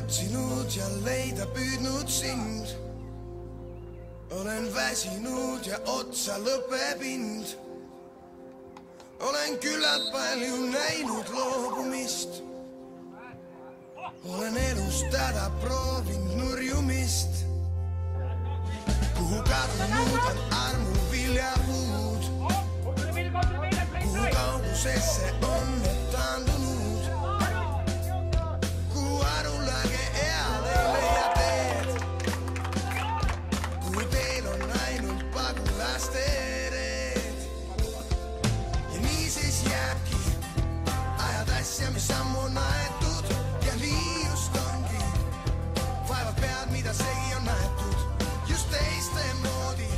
otsinud ja leida püüdnud sind. Olen väsinud ja otsa lõpeb ind. Olen küllalt palju näinud loobumist. Olen elustada proovinud nurjumist. Kuhu kadunud on armu viljapuud. Kuhu kaugusesse on need taandunud. Kuhu arulage eal ei leia teed. Kuhu teel on ainult pagulaste reed. Ja nii siis jääbki ajad asja, mis ammu on aetud. Ja nii just ongi vaevad pead, mida segi on näetud. Just teiste moodi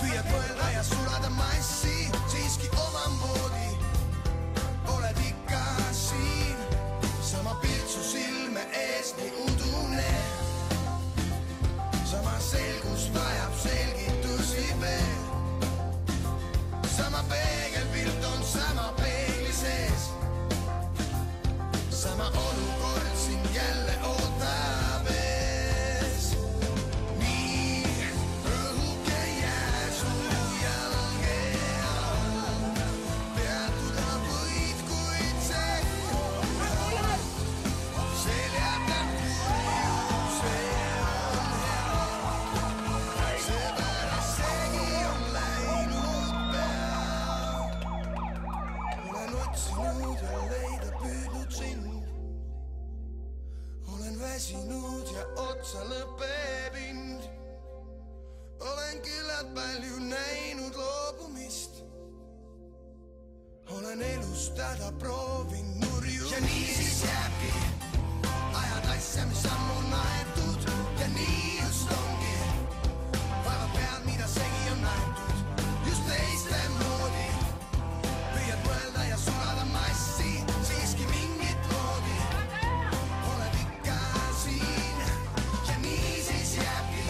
püüad mõelda ja sulada massi. Siiski omamoodi oled ikka siin. Sama piltsu silme ees nii udune. Sama selgus vajab selgitusi veel. Sama peegelpilt on sama peegli sees. Sama olukord siin jälle ootab ees. Nii rõhuke jää su jalge all. Peatuda võid, kuid see on hea. Seljatan kuju, see on hea. Seepärast segi on läinud pea. Olen otsinud ja leida püüdnud sind. Olen väsinud ja otsa lõpeb ind. Olen küllalt palju näinud loobumist. Olen elustada proovinud nurjumist. Ja nii siis jääbki ajad asja, mis ammu on aetud. Ja nii just ongi vaevad pead, mida segi on näetud. Just teiste moodi püüad mõelda ja sulada massi. Siiski mingit moodi oled ikka siin. Ja nii siis jääbki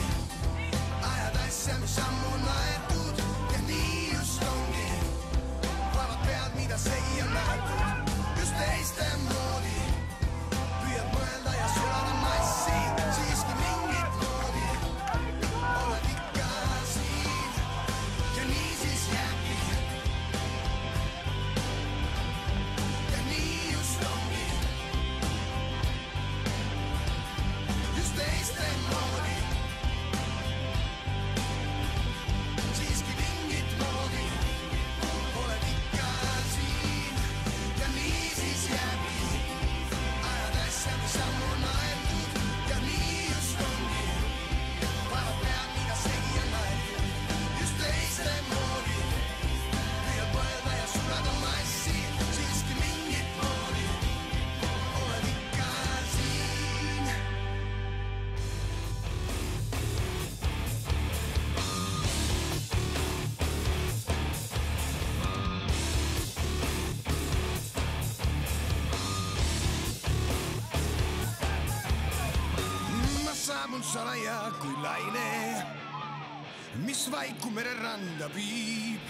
ajad asja, mis ammu on aetud. Ja nii just ongi vaevad pead, mida segi on näetud. Just teiste moodi püüad mõelda ja sulada massi. Siiski mingit moodi oled ikka siin. Ja nii siis jääbki. Ja nii just ongi just teiste moodi. Siiski mingit moodi oled ikka siin. Ja nii siis jääbki ajad asja, mis ammu on aetud. Ja nii just ongi vaevad pead, mida segi on näetud. Just teiste moodi püüad mõelda ja sulada massi. Siiski mingit moodi oled ikka siin. Ma saabun salaja kui laine, mis Vaiku mere randa viib.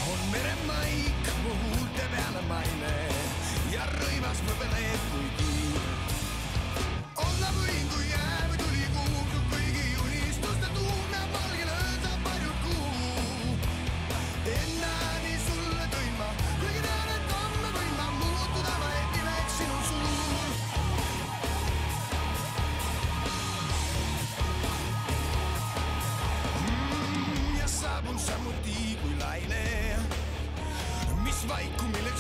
On meremaik mu huulte peale maine ja rõivas võbeleeb kui kiib. Olla võin kui jää või tuli kuulsud kõigi unistuste tunneb valge lööda palju kuu. Ennani sulle tõin ma, kuigi tean, et homme võin ma muutuda vaid nimeks sinu suur. Ja saabun samuti kui laine, mis Vaiku milleks